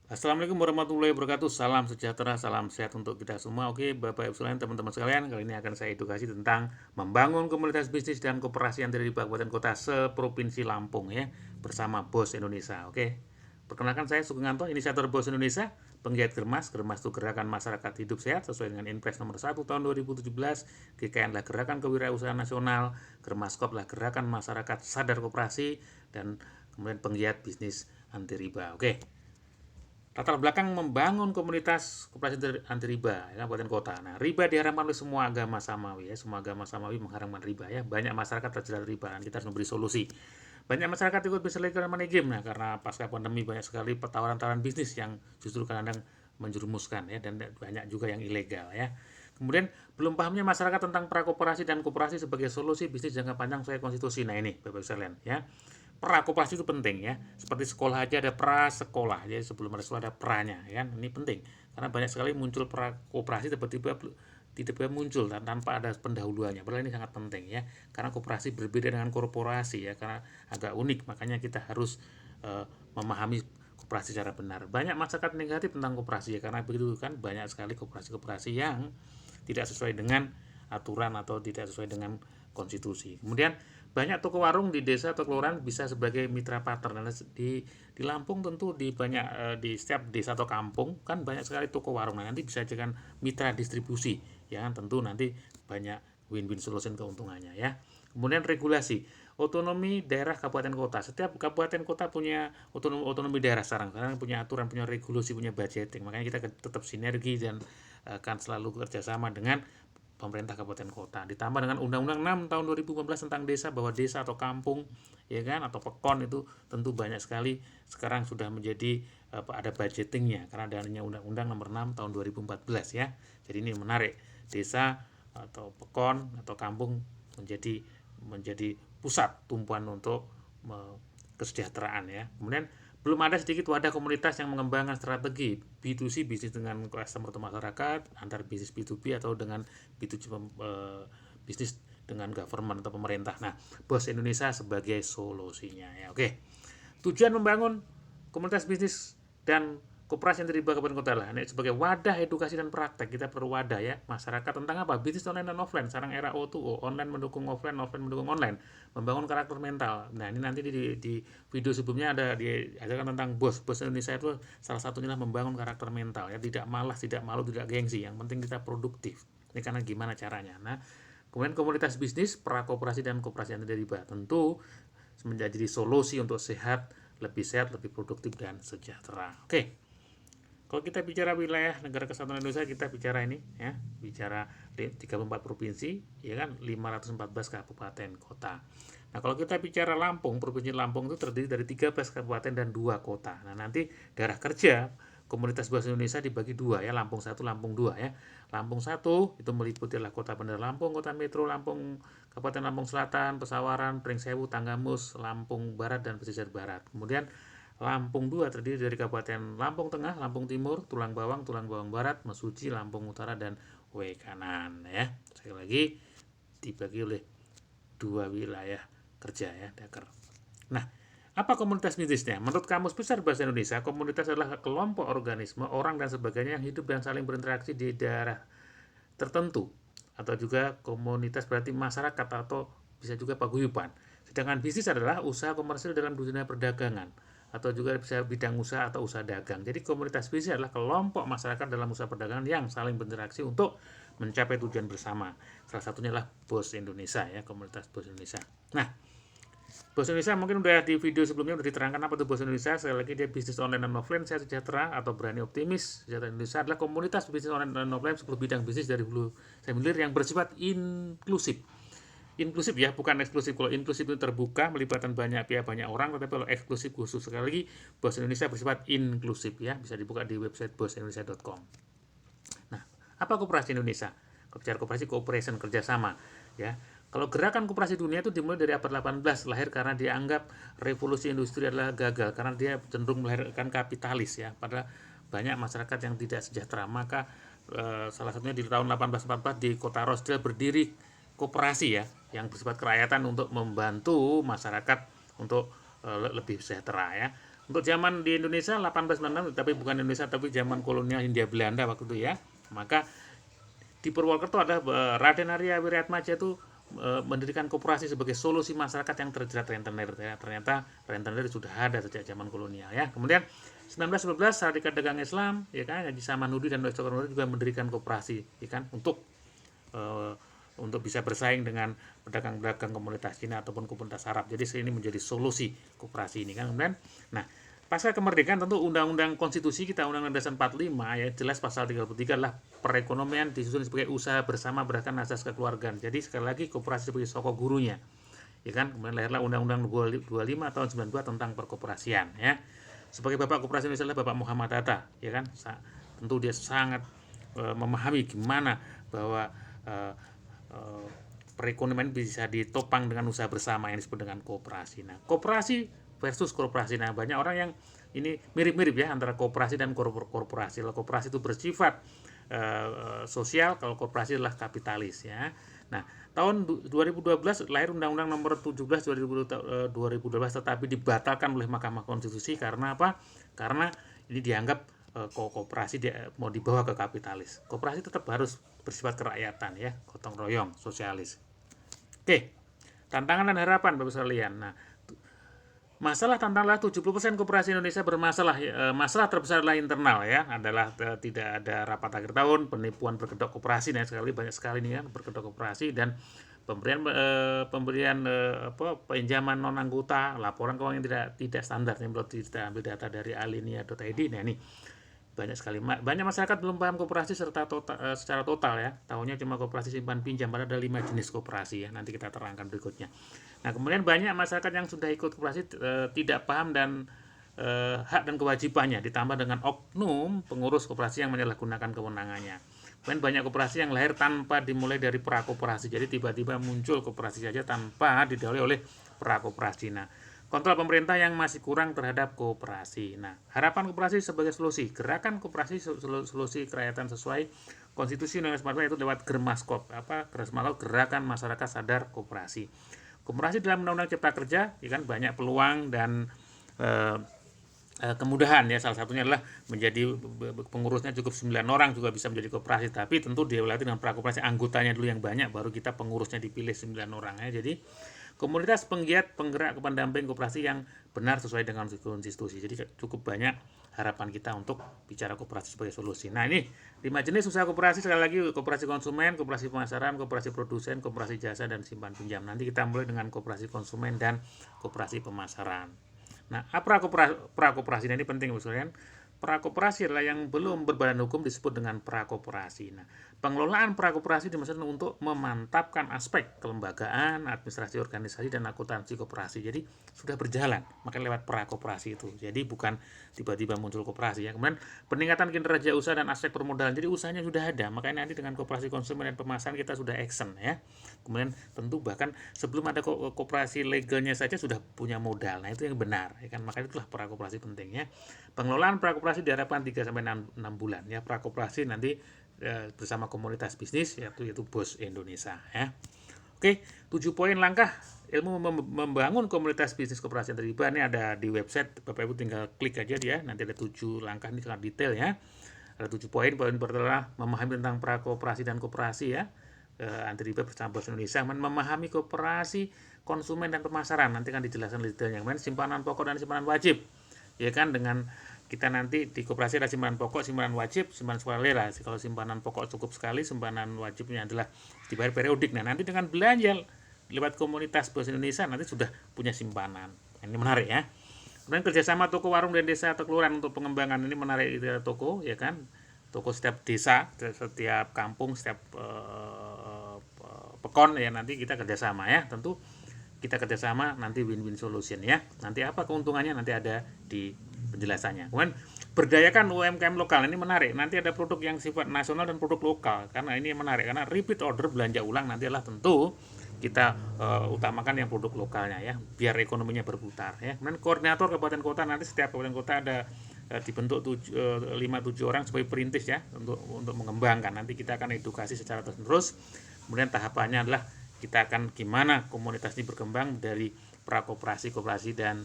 Assalamualaikum warahmatullahi wabarakatuh. Salam sejahtera, salam sehat untuk kita semua. Oke, Bapak Ibu sekalian, teman-teman sekalian, kali ini akan saya edukasi tentang membangun komunitas bisnis dan koperasi yang terdiri di kabupaten kota seprovinsi Lampung ya, bersama BOS Indonesia. Oke. Perkenalkan saya Sugenganto, inisiator BOS Indonesia, penggiat Germas. Germas itu Gerakan Masyarakat Hidup Sehat sesuai dengan Inpres nomor 1 tahun 2017. GKN adalah Gerakan Kewirausahaan Nasional, Germaskop adalah Gerakan Masyarakat Sadar Koperasi, dan kemudian penggiat bisnis anti riba. Oke. Latar belakang membangun komunitas koperasi anti riba ya, kabupaten kota. Nah, riba diharamkan oleh semua agama samawi ya, semua agama samawi mengharamkan riba ya. Banyak masyarakat terjerat riba dan kita harus memberi solusi. Banyak masyarakat ikut bisnis legal money game. Nah, karena pasca pandemi banyak sekali tawaran-tawaran bisnis yang justru kadang-kadang menjerumuskan ya, dan banyak juga yang ilegal ya. Kemudian belum pahamnya masyarakat tentang prakoperasi dan koperasi sebagai solusi bisnis jangka panjang sesuai konstitusi. Nah ini Bapak sekalian ya. Prakoperasi itu penting ya. Seperti sekolah aja ada pra sekolah. Jadi sebelum ada sekolah ada pranya ya kan. Ini penting. Karena banyak sekali muncul prakoperasi tiba-tiba muncul tanpa ada pendahuluannya. Padahal ini sangat penting ya. Karena koperasi berbeda dengan korporasi ya. Karena agak unik. Makanya kita harus memahami koperasi secara benar. Banyak masyarakat negatif tentang koperasi ya. Karena begitu kan banyak sekali koperasi-koperasi yang tidak sesuai dengan aturan atau tidak sesuai dengan konstitusi. Kemudian banyak toko warung di desa atau kelurahan bisa sebagai mitra partner. Nah, di Lampung tentu di banyak di setiap desa atau kampung kan banyak sekali toko warung. Nah, nanti bisa jadikan mitra distribusi ya kan, tentu nanti banyak win-win solution keuntungannya ya. Kemudian regulasi otonomi daerah kabupaten kota. Setiap kabupaten kota punya otonomi daerah sekarang, karena punya aturan, punya regulasi, punya budgeting. Makanya kita tetap sinergi dan akan selalu kerjasama dengan pemerintah kabupaten kota. Ditambah dengan Undang-Undang 6 tahun 2015 tentang desa, bahwa desa atau kampung ya kan atau pekon itu tentu banyak sekali sekarang sudah menjadi ada budgetingnya karena adanya Undang-Undang nomor 6 tahun 2014 ya. Jadi ini menarik, desa atau pekon atau kampung menjadi menjadi pusat tumpuan untuk kesejahteraan ya. Kemudian belum ada sedikit wadah komunitas yang mengembangkan strategi B2C, bisnis dengan customer atau masyarakat, antar bisnis B2B atau dengan B2C bisnis dengan government atau pemerintah. Nah, BOS Indonesia sebagai solusinya ya. Oke. Tujuan membangun komunitas bisnis dan koperasi yang terlibat kabupaten kota lah. Ini sebagai wadah edukasi dan praktek. Kita perlu wadah ya masyarakat tentang apa? Bisnis online dan offline. Sekarang era O2O, online mendukung offline, offline mendukung online. Membangun karakter mental. Nah ini nanti di video sebelumnya ada diajarkan tentang bos Indonesia itu salah satunya lah membangun karakter mental ya. Tidak malas, tidak malu, tidak gengsi. Yang penting kita produktif. Ini karena gimana caranya. Nah kemudian komunitas bisnis, prakoperasi dan koperasi yang terlibat tentu menjadi solusi untuk lebih sehat, lebih produktif dan sejahtera. Oke. Kalau kita bicara wilayah negara kesatuan Indonesia, kita bicara ini ya, bicara 34 provinsi, ya kan, 514 kabupaten kota. Nah, kalau kita bicara Lampung, provinsi Lampung itu terdiri dari 13 kabupaten dan 2 kota. Nah, nanti daerah kerja komunitas bahasa Indonesia dibagi dua ya, Lampung 1, Lampung 2 ya. Lampung 1 itu meliputi Kota Bandar Lampung, Kota Metro Lampung, Kabupaten Lampung Selatan, Pesawaran, Pringsewu, Tanggamus, Lampung Barat dan Pesisir Barat. Kemudian Lampung 2 terdiri dari Kabupaten Lampung Tengah, Lampung Timur, Tulang Bawang Barat, Mesuji, Lampung Utara, dan Wekanan ya. Sekali lagi dibagi oleh dua wilayah kerja ya, Daker. Nah, apa komunitas bisnisnya? Menurut Kamus Besar Bahasa Indonesia, komunitas adalah kelompok organisme, orang dan sebagainya yang hidup dan saling berinteraksi di daerah tertentu. Atau juga komunitas berarti masyarakat atau bisa juga paguyuban. Sedangkan bisnis adalah usaha komersil dalam dunia perdagangan atau juga bisa bidang usaha atau usaha dagang. Jadi komunitas bisnis adalah kelompok masyarakat dalam usaha perdagangan yang saling berinteraksi untuk mencapai tujuan bersama. Salah satunya adalah BOS Indonesia ya, komunitas BOS Indonesia. Nah, BOS Indonesia mungkin udah di video sebelumnya udah diterangkan apa itu BOS Indonesia. Sekali lagi dia bisnis online dan offline sehat sejahtera atau berani optimis. Sejahtera Indonesia adalah komunitas bisnis online dan offline 10 bidang bisnis dari hulu sampai hilir yang bersifat inklusif. Inklusif ya, bukan eksklusif. Kalau inklusif itu terbuka, melibatkan banyak pihak, banyak orang, tetapi kalau eksklusif khusus, sekali lagi BOS Indonesia bersifat inklusif ya, bisa dibuka di website bosindonesia.com. Nah, apa koperasi Indonesia? Bicara koperasi, cooperation, kerjasama ya. Kalau gerakan koperasi dunia itu dimulai dari abad 18, lahir karena dianggap revolusi industri adalah gagal karena dia cenderung melahirkan kapitalis ya. Pada banyak masyarakat yang tidak sejahtera, maka salah satunya di tahun 1844 di kota Rochdale berdiri koperasi ya yang bersifat kerakyatan untuk membantu masyarakat untuk lebih sejahtera ya. Untuk zaman di Indonesia 1896, tapi bukan Indonesia tapi zaman kolonial Hindia Belanda waktu itu ya. Maka di Purwokerto ada Raden Arya Wiratmaja itu mendirikan koperasi sebagai solusi masyarakat yang terjerat rentenir ya. Ternyata rentenir sudah ada sejak zaman kolonial ya. Kemudian 1911 Serikat Dagang Islam ya kan, Haji Samanhudi dan Dr. Nur juga mendirikan koperasi ya kan untuk bisa bersaing dengan pedagang-pedagang komunitas Cina ataupun komunitas Arab. Jadi ini menjadi solusi koperasi ini kan. Kemudian nah, pasca kemerdekaan tentu undang-undang konstitusi kita, Undang-Undang Dasar 45 ya, jelas pasal 33 adalah perekonomian disusun sebagai usaha bersama berdasarkan asas kekeluargaan. Jadi sekali lagi koperasi sebagai sokok gurunya. Ya kan? Kemudian lahirlah Undang-Undang 25 tahun 92 tentang perkoperasian ya. Sebagai Bapak Koperasi Indonesia adalah Bapak Muhammad Hatta, ya kan? Tentu dia sangat memahami gimana bahwa perekonomian bisa ditopang dengan usaha bersama yang disebut dengan koperasi. Nah, koperasi versus korporasi. Nah, banyak orang yang ini mirip-mirip ya antara koperasi dan korporasi. Kalau koperasi itu bersifat sosial, kalau korporasi adalah kapitalis ya. Nah, tahun 2012 lahir Undang-Undang Nomor 17 2012 tetapi dibatalkan oleh Mahkamah Konstitusi karena apa? Karena ini dianggap koperasi mau dibawa ke kapitalis. Koperasi tetap harus bersifat kerakyatan ya, gotong royong, sosialis. Oke. Tantangan dan harapan Bapak sekalian. Nah, masalah tantanganlah 70% koperasi Indonesia bermasalah. Masalah terbesar adalah internal ya, adalah tidak ada rapat akhir tahun, penipuan berkedok koperasi, dan sekali banyak sekali nih ya berkedok koperasi, dan pemberian pinjaman non anggota, laporan keuangan yang tidak standar yang belum kita ambil data dari alinea.id. Nah, ini banyak sekali masyarakat belum paham koperasi secara total ya, tahunya cuma koperasi simpan pinjam, padahal ada 5 jenis koperasi ya, nanti kita terangkan berikutnya. Nah, kemudian banyak masyarakat yang sudah ikut koperasi tidak paham dan hak dan kewajibannya, ditambah dengan oknum pengurus koperasi yang menyalahgunakan kewenangannya. Kemudian banyak koperasi yang lahir tanpa dimulai dari prakoperasi, jadi tiba-tiba muncul koperasi saja tanpa didahului oleh prakoperasi. Nah, kontrol pemerintah yang masih kurang terhadap koperasi. Nah, harapan koperasi sebagai solusi. Gerakan koperasi solusi kerakyatan sesuai Konstitusi Undang-Undang 45 itu lewat Germaskop. Germaskop, Gerakan Masyarakat Sadar Koperasi. Koperasi dalam Undang-Undang Cipta Kerja, ya kan, banyak peluang dan kemudahan ya. Salah satunya adalah menjadi pengurusnya cukup 9 orang juga bisa menjadi koperasi, tapi tentu diawali dengan prakoperasi, anggotanya dulu yang banyak, baru kita pengurusnya dipilih 9 orang ya. Jadi komunitas penggiat, penggerak, pendamping koperasi yang benar sesuai dengan konstitusi. Jadi cukup banyak harapan kita untuk bicara koperasi sebagai solusi. Nah, ini 5 jenis usaha koperasi, sekali lagi koperasi konsumen, koperasi pemasaran, koperasi produsen, koperasi jasa, dan simpan pinjam. Nanti kita mulai dengan koperasi konsumen dan koperasi pemasaran. Nah, apa prakoperasi? Nah, ini penting misalnya. Prakoperasi adalah yang belum berbadan hukum disebut dengan prakoperasi. Nah, pengelolaan prakoperasi dimaksudkan untuk memantapkan aspek kelembagaan, administrasi organisasi, dan akuntansi koperasi. Jadi sudah berjalan, makanya lewat prakoperasi itu. Jadi bukan tiba-tiba muncul koperasi ya. Kemudian peningkatan kinerja usaha dan aspek permodalan. Jadi usahanya sudah ada, makanya nanti dengan koperasi konsumen dan pemasaran kita sudah action ya. Kemudian tentu bahkan sebelum ada koperasi legalnya saja sudah punya modal. Nah, itu yang benar ya kan. Makanya itulah prakoperasi pentingnya. Pengelolaan prakoperasi diharapkan 3-6 bulan ya. Prakoperasi nanti bersama komunitas bisnis yaitu BOS Indonesia ya. Oke, 7 poin langkah ilmu membangun komunitas bisnis koperasi yang terlibat. Ini ada di website, Bapak Ibu tinggal klik aja dia, nanti ada 7 langkah, ini sangat detail ya. Ada 7 poin. Poin pertama memahami tentang prakoperasi dan koperasi ya. Anti riba bersama BOS Indonesia, memahami koperasi, konsumen, dan pemasaran, nanti kan dijelaskan detailnya. Kemudian simpanan pokok dan simpanan wajib ya kan, dengan kita nanti di koperasi ada simpanan pokok, simpanan wajib, simpanan sukarela. Kalau simpanan pokok cukup sekali, simpanan wajibnya adalah dibayar periodik. Nah, nanti dengan belanja lewat komunitas BOS Indonesia nanti sudah punya simpanan. Ini menarik ya. Kemudian kerjasama toko, warung, dan desa atau kelurahan untuk pengembangan, ini menarik toko ya kan. Toko setiap desa, setiap kampung, setiap pekon ya, nanti kita kerjasama ya. Tentu kita kerjasama nanti win-win solution ya. Nanti apa keuntungannya nanti ada di penjelasannya. Kemudian berdayakan UMKM lokal, ini menarik. Nanti ada produk yang sifat nasional dan produk lokal, karena ini menarik, karena repeat order belanja ulang nanti adalah tentu kita utamakan yang produk lokalnya ya, biar ekonominya berputar ya. Kemudian koordinator kabupaten kota, nanti setiap kabupaten kota ada dibentuk 5-7 orang sebagai perintis ya, untuk mengembangkan. Nanti kita akan edukasi secara terus-menerus. Kemudian tahapannya adalah kita akan gimana komunitas ini berkembang dari prakoperasi, koperasi, dan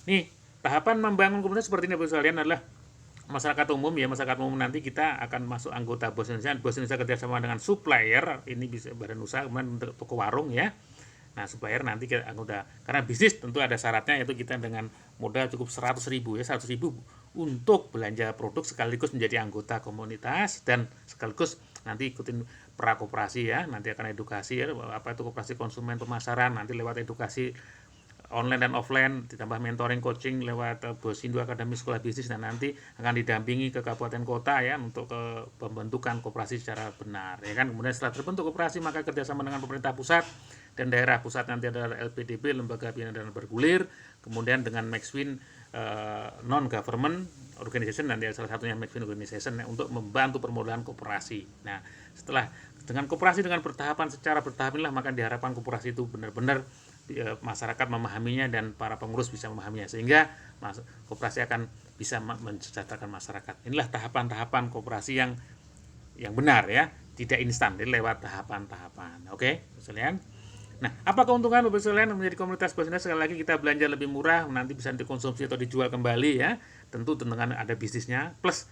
Nih, tahapan membangun komunitas seperti ini Bapak sekalian adalah masyarakat umum ya, masyarakat umum nanti kita akan masuk anggota BOS Indonesia. BOS Indonesia kerjasama dengan supplier, ini bisa badan usaha, kemudian untuk toko warung ya. Nah, supplier nanti kita anggota, karena bisnis tentu ada syaratnya, yaitu kita dengan modal cukup 100.000 ya, 100.000 untuk belanja produk sekaligus menjadi anggota komunitas dan sekaligus nanti ikutin prakoperasi ya, nanti akan edukasi ya, apa itu koperasi konsumen pemasaran, nanti lewat edukasi online dan offline, ditambah mentoring coaching lewat Bosindo Akademi Sekolah Bisnis, dan nanti akan didampingi ke kabupaten kota ya untuk ke pembentukan koperasi secara benar ya kan. Kemudian setelah terbentuk koperasi maka kerjasama dengan pemerintah pusat dan daerah. Pusat nanti adalah LPDB, Lembaga Binaan dan Bergulir, kemudian dengan Maxwin non government organization, nanti salah satunya Maxwin organization untuk membantu permodalan koperasi. Nah, setelah dengan koperasi dengan bertahapan, secara bertahap inilah maka diharapkan koperasi itu benar-benar masyarakat memahaminya dan para pengurus bisa memahaminya, sehingga koperasi akan bisa mensejahterakan masyarakat. Inilah tahapan-tahapan koperasi yang benar ya, tidak instan, jadi lewat tahapan-tahapan. Oke, sekalian. Nah, apa keuntungan Bapak sekalian menjadi komunitas BOS Indonesia? Sekali lagi kita belanja lebih murah, nanti bisa dikonsumsi atau dijual kembali ya. Tentu dengan ada bisnisnya, plus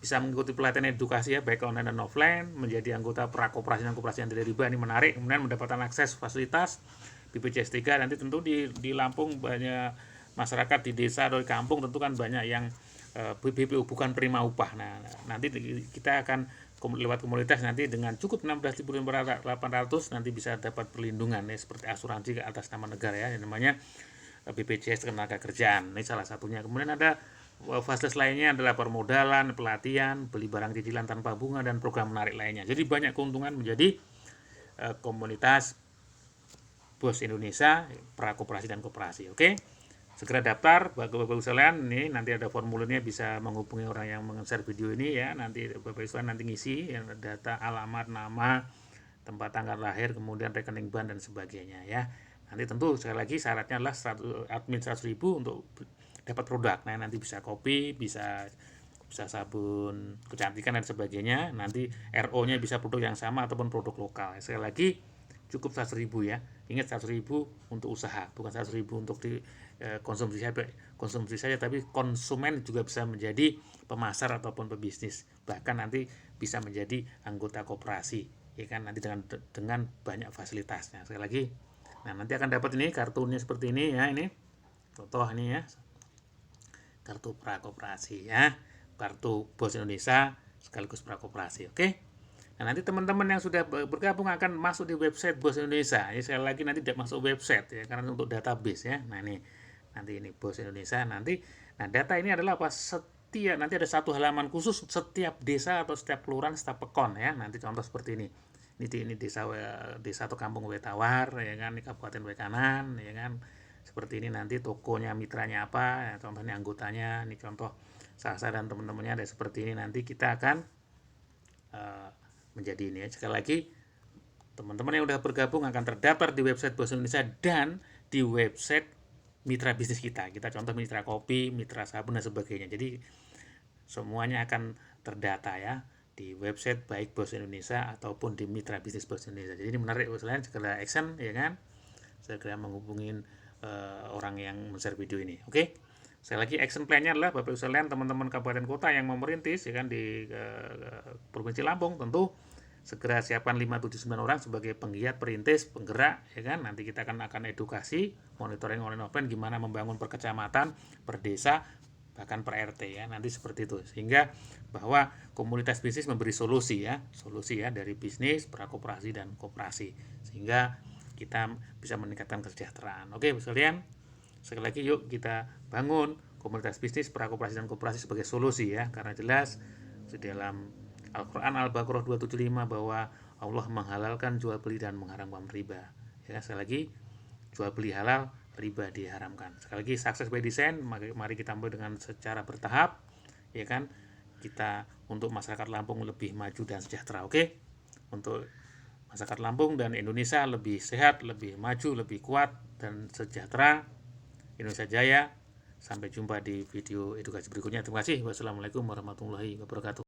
bisa mengikuti pelatihan edukasi ya, baik online dan offline, menjadi anggota prakoperasi dan koperasi yang tidak riba, ini menarik. Kemudian mendapatkan akses fasilitas BPJS 3, nanti tentu di Lampung banyak masyarakat di desa atau di kampung tentu kan banyak yang BPU bukan penerima upah. Nah, nanti kita akan lewat komunitas nanti dengan cukup 16.800 nanti bisa dapat perlindungan ya, seperti asuransi atas nama negara ya, yang namanya BPJS Ketenagakerjaan. Ini salah satunya. Kemudian ada fasilitas lainnya adalah permodalan, pelatihan, beli barang cicilan tanpa bunga, dan program menarik lainnya. Jadi banyak keuntungan menjadi komunitas BOS Indonesia, prakoperasi dan koperasi. Oke, segera daftar Bapak-Bapak sekalian. Ini nanti ada formulirnya, bisa menghubungi orang yang meng-share video ini ya. Nanti Bapak sekalian nanti ngisi yang data alamat, nama, tempat tanggal lahir, kemudian rekening bank dan sebagainya ya. Nanti tentu sekali lagi syaratnya adalah admin 100.000 untuk dapat produk. Nah, nanti bisa kopi, bisa sabun kecantikan dan sebagainya. Nanti RO-nya bisa produk yang sama ataupun produk lokal. Sekali lagi cukup 100.000 ya. Ingat 100.000 untuk usaha, bukan 100.000 untuk konsumsi saja, tapi konsumen juga bisa menjadi pemasar ataupun pebisnis. Bahkan nanti bisa menjadi anggota koperasi, ya kan, nanti dengan banyak fasilitasnya. Sekali lagi, nah nanti akan dapat ini kartunya seperti ini ya, ini contoh ini ya, kartu prakoperasi ya, kartu BOS Indonesia sekaligus prakoperasi. Oke. Nah, nanti teman-teman yang sudah bergabung akan masuk di website BOS Indonesia. Ya, sekali lagi nanti tidak masuk website ya, karena untuk database ya. Nah, ini nanti ini BOS Indonesia nanti. Nah, data ini adalah apa? Nanti ada satu halaman khusus setiap desa atau setiap kelurahan, setiap pekon ya. Nanti contoh seperti ini. Ini desa atau kampung Wetawar ya kan, di Kabupaten Wekanan ya kan. Seperti ini nanti tokonya, mitranya apa, ya, contohnya anggotanya, ini contoh Sasa dan teman-temannya ada seperti ini. Nanti kita akan menjadi ini ya. Sekali lagi, teman-teman yang sudah bergabung akan terdaftar di website BOS Indonesia dan di website mitra bisnis kita. Kita contoh mitra kopi, mitra sabun dan sebagainya. Jadi semuanya akan terdata ya di website baik BOS Indonesia ataupun di mitra bisnis BOS Indonesia. Jadi ini menarik selain segera action ya kan. Segera menghubungin orang yang men-share video ini. Oke. Sekali lagi, action plan-nya adalah Bapak Ibu sekalian, teman-teman kabupaten kota yang mau merintis ya kan di Provinsi Lampung, tentu segera siapkan 5-7-9 orang sebagai penggiat, perintis, penggerak ya kan. Nanti kita akan edukasi, monitoring online offline, gimana membangun per kecamatan, per desa, bahkan per RT ya. Nanti seperti itu, sehingga bahwa komunitas bisnis memberi solusi ya dari bisnis, prakoperasi dan koperasi, sehingga kita bisa meningkatkan kesejahteraan. Oke, sekalian. Sekali lagi yuk kita bangun komunitas bisnis, prakoperasi dan koperasi sebagai solusi ya, karena jelas di dalam Al-Quran Al-Baqarah 275 bahwa Allah menghalalkan jual beli dan mengharamkan riba. Ya, sekali lagi, jual beli halal, riba diharamkan. Sekali lagi, sukses by design, mari kita mulai dengan secara bertahap ya kan. Kita untuk masyarakat Lampung lebih maju dan sejahtera. Oke. Untuk masyarakat Lampung dan Indonesia lebih sehat, lebih maju, lebih kuat dan sejahtera. Indonesia Jaya. Sampai jumpa di video edukasi berikutnya. Terima kasih. Wassalamualaikum warahmatullahi wabarakatuh.